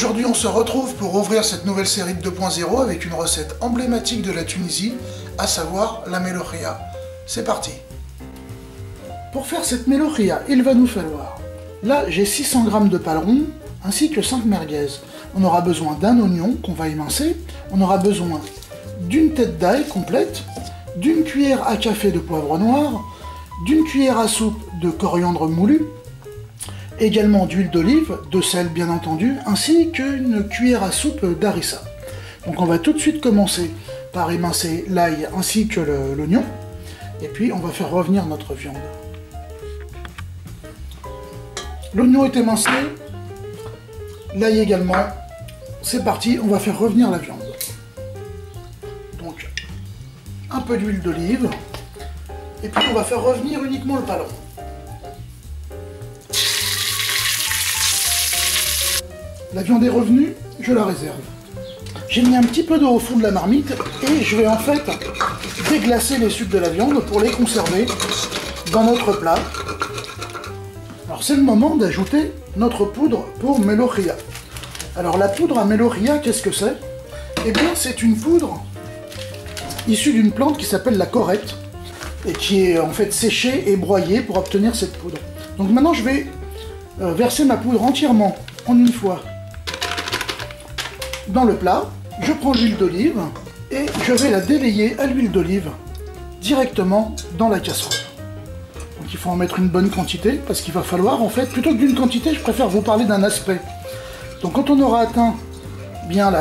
Aujourd'hui, on se retrouve pour ouvrir cette nouvelle série de 2.0 avec une recette emblématique de la Tunisie, à savoir la melohia. C'est parti. Pour faire cette melohia, il va nous falloir, là j'ai 600 g de paleron, ainsi que 5 merguez. On aura besoin d'un oignon qu'on va émincer, on aura besoin d'une tête d'ail complète, d'une cuillère à café de poivre noir, d'une cuillère à soupe de coriandre moulu, également d'huile d'olive, de sel bien entendu, ainsi qu'une cuillère à soupe d'harissa. Donc on va tout de suite commencer par émincer l'ail ainsi que l'oignon, et puis on va faire revenir notre viande. L'oignon est émincé, l'ail également. C'est parti, on va faire revenir la viande. Donc un peu d'huile d'olive, et puis on va faire revenir uniquement le paleron. La viande est revenue, je la réserve. J'ai mis un petit peu d'eau au fond de la marmite et je vais en fait déglacer les sucs de la viande pour les conserver dans notre plat. Alors c'est le moment d'ajouter notre poudre pour melohia. Alors la poudre à melohia, qu'est-ce que c'est? Eh bien c'est une poudre issue d'une plante qui s'appelle la corette et qui est en fait séchée et broyée pour obtenir cette poudre. Donc maintenant je vais verser ma poudre entièrement en une fois dans le plat. Je prends l'huile d'olive et je vais la délayer à l'huile d'olive directement dans la casserole. Donc il faut en mettre une bonne quantité parce qu'il va falloir en fait, plutôt que d'une quantité, je préfère vous parler d'un aspect. Donc quand on aura atteint bien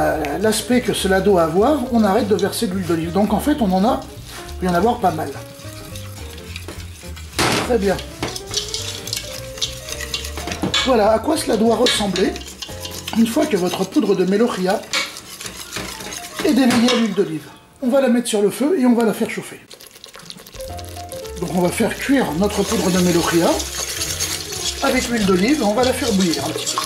l'aspect que cela doit avoir, on arrête de verser de l'huile d'olive. Donc en fait on peut y en avoir pas mal. Très bien. Voilà à quoi cela doit ressembler une fois que votre poudre de melohia est délayée à l'huile d'olive. On va la mettre sur le feu et on va la faire chauffer. Donc on va faire cuire notre poudre de melohia avec l'huile d'olive, on va la faire bouillir un petit peu.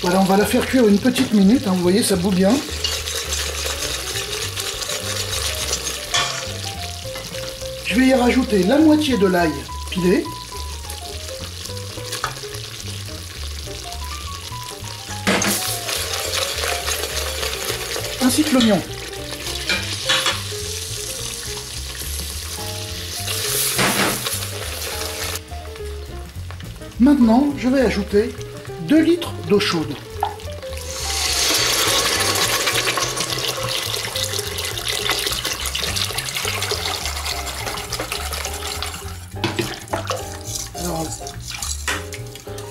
Voilà, on va la faire cuire une petite minute, hein, vous voyez, ça bout bien. Je vais y rajouter la moitié de l'ail pilé. Ainsi que l'oignon. Maintenant, je vais ajouter 2 litres d'eau chaude. Alors,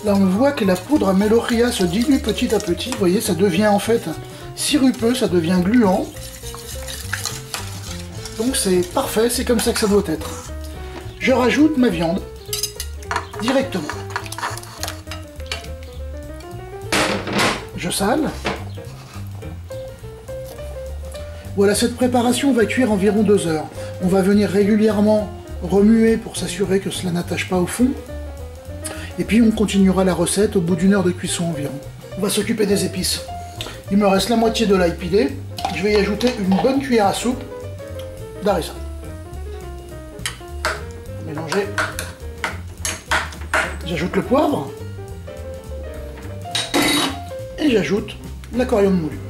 là on voit que la poudre à melohia se dilue petit à petit. Vous voyez, ça devient en fait sirupeux, ça devient gluant. Donc c'est parfait, c'est comme ça que ça doit être. Je rajoute ma viande directement. Je sale. Voilà, cette préparation va cuire environ 2 heures. On va venir régulièrement remuer pour s'assurer que cela n'attache pas au fond. Et puis on continuera la recette au bout d'1 heure de cuisson environ. On va s'occuper des épices. Il me reste la moitié de l'ail pilé. Je vais y ajouter une bonne cuillère à soupe d'harissa. Mélanger. J'ajoute le poivre. Et j'ajoute la coriandre moulue.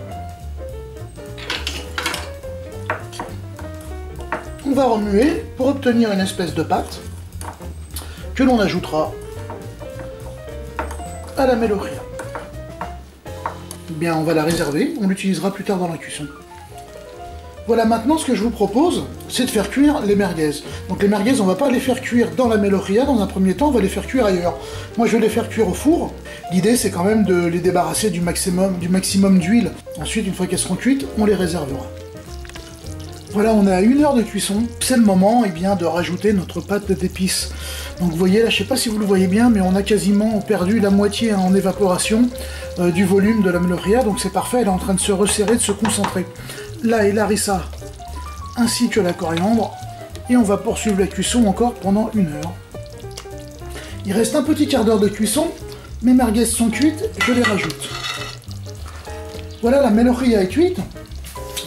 On va remuer pour obtenir une espèce de pâte que l'on ajoutera à la melohia. Bien, on va la réserver, on l'utilisera plus tard dans la cuisson. Voilà, maintenant ce que je vous propose, c'est de faire cuire les merguez. Donc les merguez, on va pas les faire cuire dans la melohia dans un premier temps, on va les faire cuire ailleurs. Moi je vais les faire cuire au four. L'idée c'est quand même de les débarrasser du maximum d'huile. Ensuite, une fois qu'elles seront cuites, on les réservera. Voilà, on est à 1 heure de cuisson. C'est le moment de rajouter notre pâte d'épices. Donc vous voyez là, je sais pas si vous le voyez bien, mais on a quasiment perdu la moitié en évaporation du volume de la melohia. Donc c'est parfait, elle est en train de se resserrer, de se concentrer. Là est l'harissa ainsi que la coriandre. Et on va poursuivre la cuisson encore pendant 1 heure. Il reste un petit quart d'heure de cuisson. Mes merguez sont cuites, je les rajoute. Voilà, la melohia est cuite.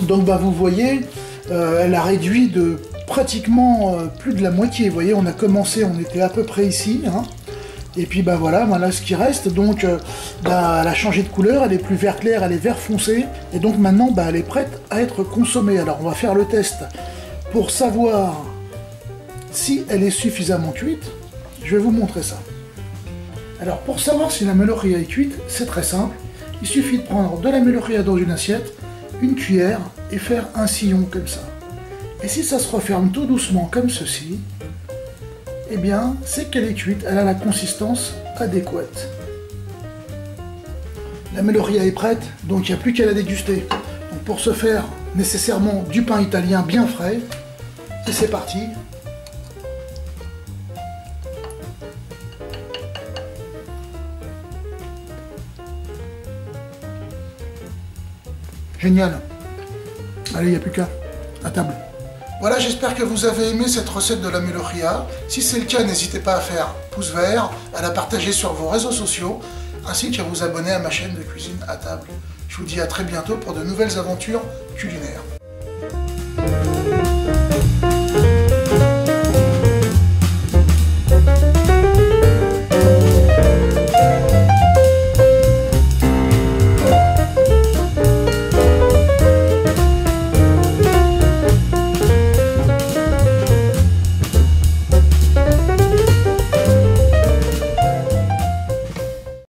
Donc bah, vous voyez, elle a réduit de pratiquement plus de la moitié. Vous voyez, on a commencé, on était à peu près ici, hein. Et puis bah voilà ce qui reste. Donc bah, elle a changé de couleur, elle est plus vert clair, elle est vert foncé. Et donc maintenant, bah, elle est prête à être consommée. Alors on va faire le test pour savoir si elle est suffisamment cuite. Je vais vous montrer ça. Alors pour savoir si la meloria est cuite, c'est très simple. Il suffit de prendre de la meloria dans une assiette, une cuillère et faire un sillon comme ça. Et si ça se referme tout doucement comme ceci, eh bien c'est qu'elle est cuite, elle a la consistance adéquate. La meloria est prête, donc il n'y a plus qu'à la déguster. Donc pour ce faire, nécessairement du pain italien bien frais. Et c'est parti. Génial. Allez, il n'y a plus qu'à. À table. Voilà, j'espère que vous avez aimé cette recette de la meloria. Si c'est le cas, n'hésitez pas à faire pouce vert, à la partager sur vos réseaux sociaux, ainsi qu'à vous abonner à ma chaîne de cuisine à table. Je vous dis à très bientôt pour de nouvelles aventures culinaires.